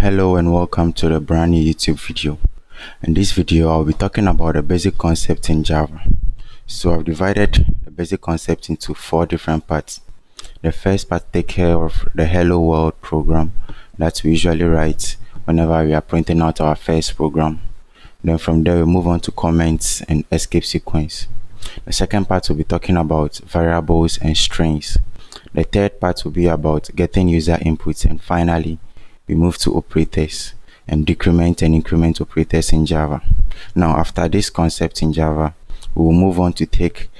Hello and welcome to the brand new YouTube video. In this video I'll be talking about the basic concept in Java. So I've divided the basic concept into 4 different parts. The first part takes care of the hello world program that we usually write whenever we are printing out our first program. Then from there we move on to comments and escape sequence. The second part will be talking about variables and strings. The third part will be about getting user inputs, and finally we move to operators and decrement and increment operators in Java. Now after this concept in Java, we will move on to take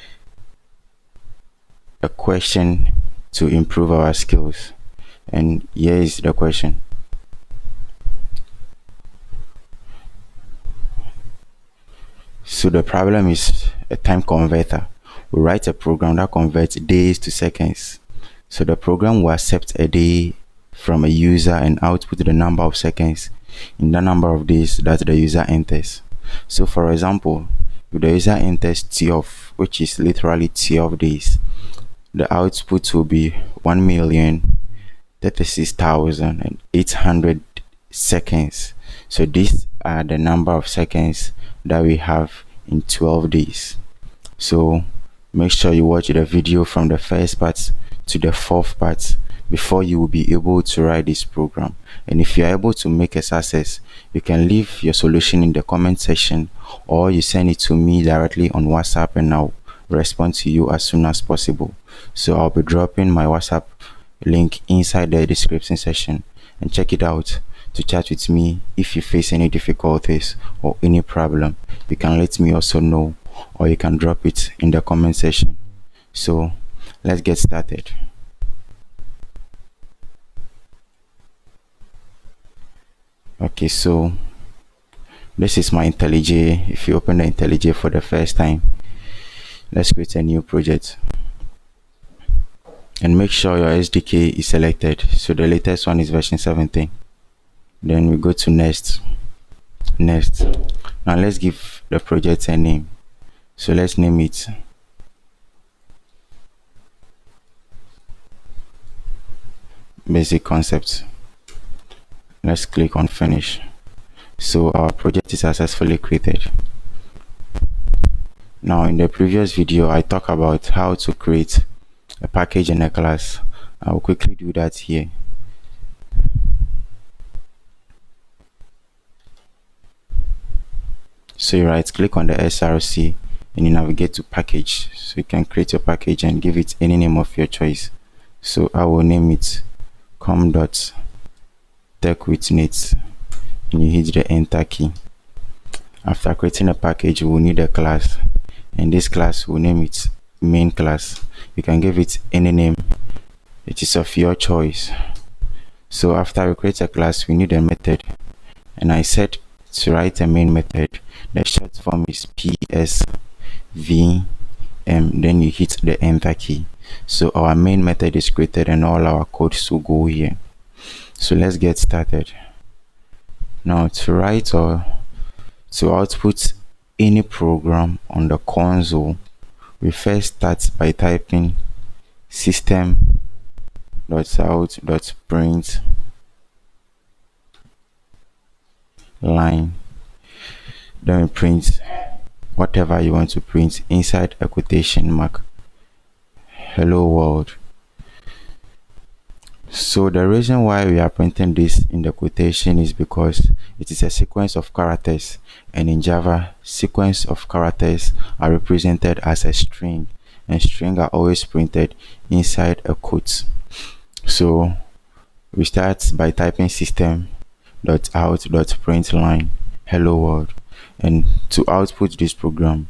a question to improve our skills. And here is the question. So the problem is a time converter. We write a program that converts days to seconds. So the program will accept a day from a user and output the number of seconds in the number of days that the user enters. So for example, if the user enters 12, which is literally 12 days, the output will be 1,036,800 seconds. So these are the number of seconds that we have in 12 days. So make sure you watch the video from the first part to the fourth part before you will be able to write this program. And if you are able to make a success, you can leave your solution in the comment section, or you send it to me directly on WhatsApp and I'll respond to you as soon as possible. So I'll be dropping my WhatsApp link inside the description section, and check it out to chat with me. If you face any difficulties or any problem, you can let me also know, or you can drop it in the comment section. So let's get started. Okay, so this is my IntelliJ. If you open the IntelliJ for the first time, let's create a new project and make sure your SDK is selected. So the latest one is version 17. Then we go to next. Now let's give the project a name. So let's name it basic concept. Let's click on finish. So our project is successfully created. Now in the previous video I talked about how to create a package and a class. I will quickly do that here. So you right click on the SRC and you navigate to package. So you can create your package and give it any name of your choice. So I will name it com.techwithnate, and you hit the enter key. After creating a package, we will need a class, and this class will name it main class. You can give it any name, it is of your choice. So after we create a class, we need a method, and I said to write a main method. The short form is PSVM, then you hit the enter key. So our main method is created and all our codes will go here. So let's get started. Now to write or to output any program on the console, we first start by typing system.out.println line. Then we print whatever you want to print inside a quotation mark. Hello world. So the reason why we are printing this in the quotation is because it is a sequence of characters, and in Java, sequence of characters are represented as a string, and strings are always printed inside a quote. So we start by typing system.out.println hello world, and to output this program,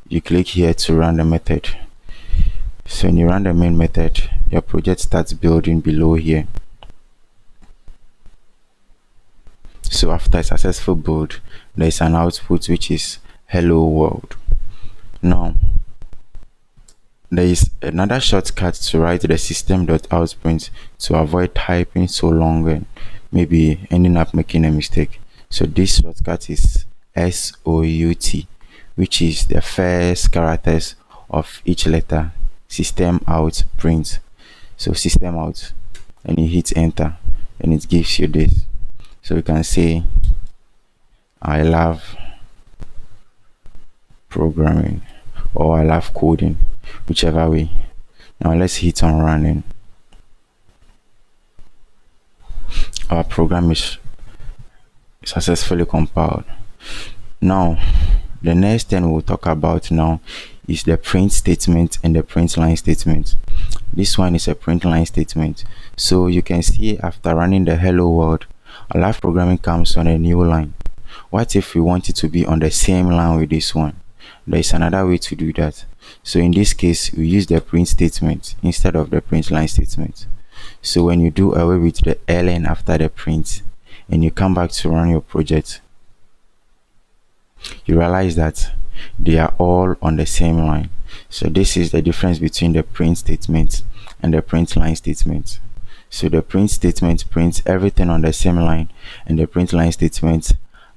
you click here to run the method. So when you run the main method, your project starts building below here. So after a successful build, there is an output which is hello world. Now there is another shortcut to write the system.out.print to avoid typing so long and maybe ending up making a mistake. So this shortcut is SOUT, which is the first characters of each letter. System out print. So system out, and you hit enter and it gives you this. So we can say I love programming or I love coding, whichever way. Now let's hit on running. Our program is successfully compiled. Now the next thing we'll talk about now is the print statement and the print line statement. This one is a print line statement. So you can see after running the hello world, our live programming comes on a new line. What if we want it to be on the same line with this one? There is another way to do that. So in this case, we use the print statement instead of the print line statement. So when you do away with the ln after the print and you come back to run your project, you realize that they are all on the same line. So this is the difference between the print statement and the print line statement. So the print statement prints everything on the same line, and the print line statement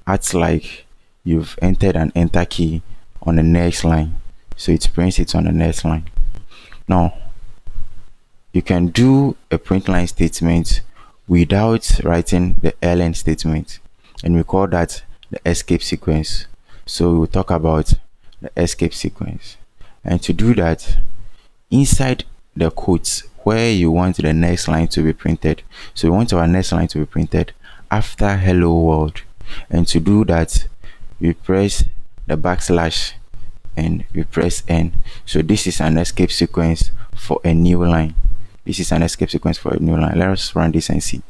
acts like you've entered an enter key on the next line, so it prints it on the next line. Now you can do a print line statement without writing the ln statement, and we call that the escape sequence. So we'll talk about the escape sequence, and to do that, inside the quotes where you want the next line to be printed, so we want our next line to be printed after hello world, and to do that we press the backslash and we press n. So this is an escape sequence for a new line. This is an escape sequence for a new line. Let us run this and see.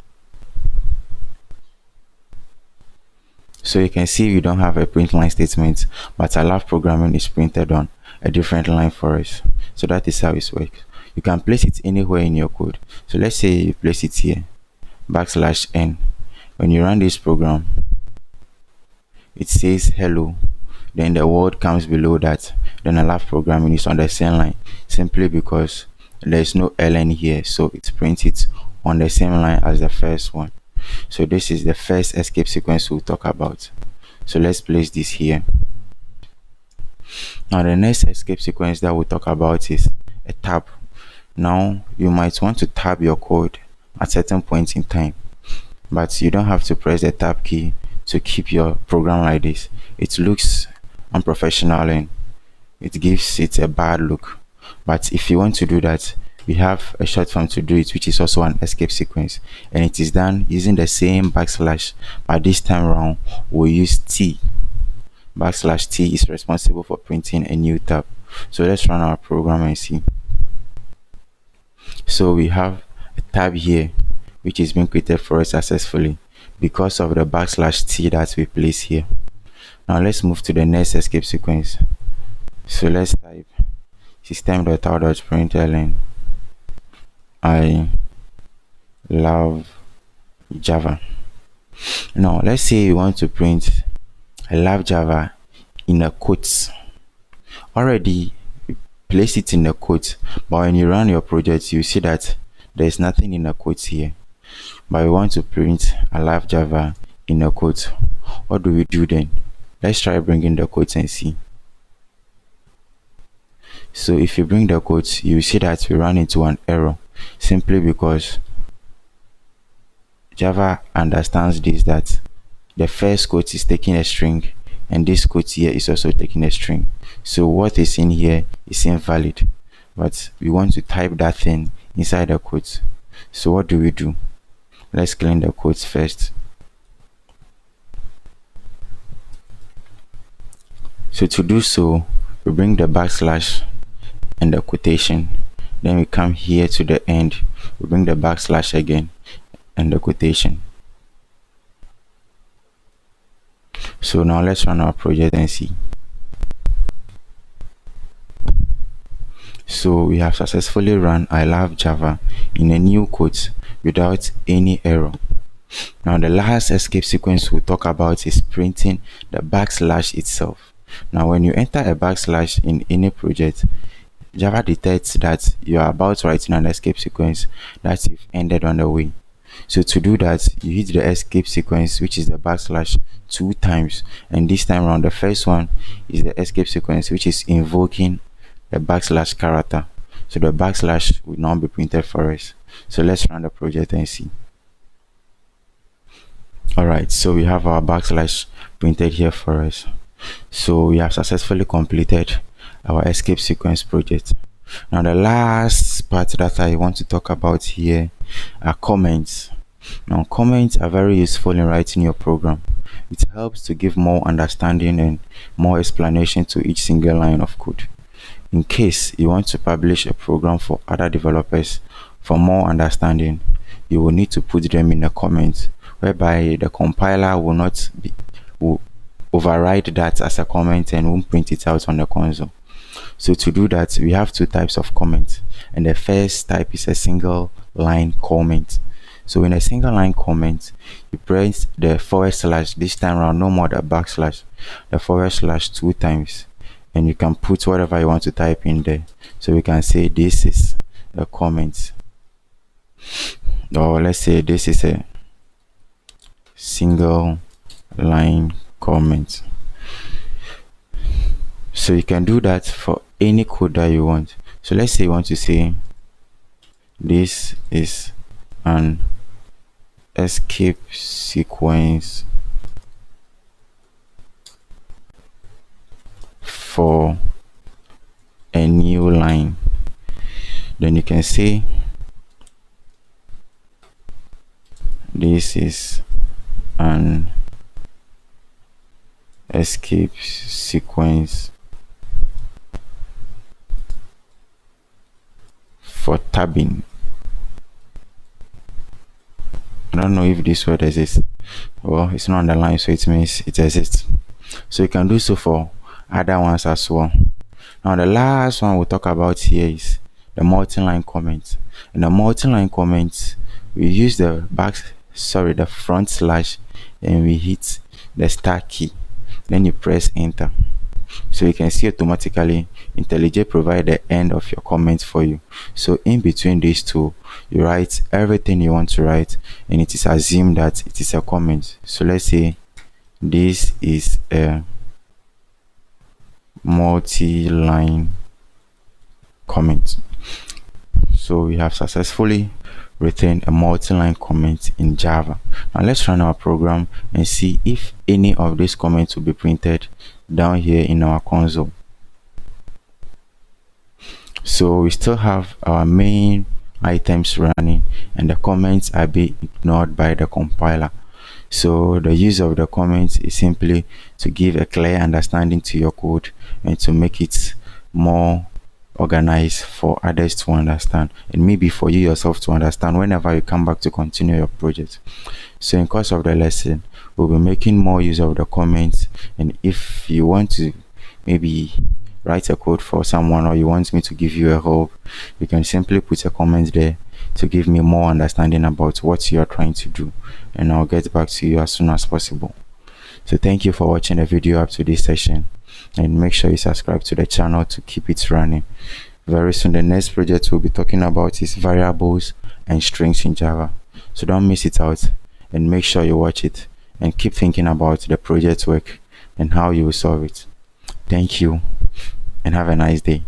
So you can see we don't have a print line statement, but our live programming is printed on a different line for us. So that is how it works. You can place it anywhere in your code. So let's say you place it here, backslash n. When you run this program, it says hello, then the word comes below that, then our live programming is on the same line, simply because there is no ln here, so it prints it on the same line as the first one. So this is the first escape sequence we'll talk about. So let's place this here. Now the next escape sequence that we'll talk about is a tab. Now you might want to tab your code at certain points in time, but you don't have to press the tab key to keep your program like this. It looks unprofessional and it gives it a bad look. But if you want to do that, we have a short form to do it, which is also an escape sequence, and it is done using the same backslash, but this time around we'll use t. Backslash t is responsible for printing a new tab. So let's run our program and see. So we have a tab here which is being created for us successfully because of the backslash t that we place here. Now let's move to the next escape sequence. So let's type system.out.println I love Java. Now let's say you want to print I love Java in a quotes. Already place it in a quote, but when you run your project you see that there's nothing in a quotes here, but we want to print I love Java in a quote. What do we do then? Let's try bringing the quotes and see. So if you bring the quotes, you see that we run into an error, simply because Java understands this, that the first quote is taking a string and this quote here is also taking a string. So what is in here is invalid, but we want to type that thing inside the quotes. So what do we do? Let's clean the quotes first. So to do so, we bring the backslash and the quotation, then we come here to the end, we bring the backslash again and the quotation. So now let's run our project and see. So we have successfully run I love Java in a new quote without any error. Now the last escape sequence we'll talk about is printing the backslash itself. Now when you enter a backslash in any project, Java detects that you are about writing an escape sequence that you've ended on the way. So to do that, you hit the escape sequence, which is the backslash, 2 times, and this time around the first one is the escape sequence which is invoking the backslash character. So the backslash will now be printed for us. So let's run the project and see. Alright, so we have our backslash printed here for us. So we have successfully completed our escape sequence project. Now the last part that I want to talk about here are comments. Now comments are very useful in writing your program. It helps to give more understanding and more explanation to each single line of code. In case you want to publish a program for other developers for more understanding, you will need to put them in the comments, whereby the compiler will not will override that as a comment and won't print it out on the console. So to do that, we have two types of comments, and the first type is a single line comment. So in a single line comment, you press the /, this time around no more the backslash, the / 2 times, and you can put whatever you want to type in there. So we can say this is a comment, or let's say this is a single line comment. So you can do that for any code that you want. So let's say you want to say this is an escape sequence for a new line. Then you can say this is an escape sequence for tabbing. I don't know if this word exists. Well, it's not underlined, so it means it exists. So you can do so for other ones as well. Now the last one we'll talk about here is the multi-line comment. In the multi-line comment, we use the front slash, and we hit the start key, then you press enter. So you can see automatically IntelliJ provide the end of your comment for you. So in between these two, you write everything you want to write, and it is assumed that it is a comment. So let's say this is a multi-line comment. So we have successfully written a multi-line comment in Java. Now let's run our program and see if any of these comments will be printed down here in our console. So we still have our main items running, and the comments are being ignored by the compiler. So the use of the comments is simply to give a clear understanding to your code and to make it more organized for others to understand, and maybe for you yourself to understand whenever you come back to continue your project. So in course of the lesson, we'll be making more use of the comments, and if you want to maybe write a code for someone, or you want me to give you a help, you can simply put a comment there to give me more understanding about what you are trying to do, and I'll get back to you as soon as possible. So thank you for watching the video up to this session, and make sure you subscribe to the channel to keep it running. Very soon the next project we'll be talking about is variables and strings in Java. So don't miss it out, and make sure you watch it and keep thinking about the project work and how you will solve it. Thank you, and have a nice day.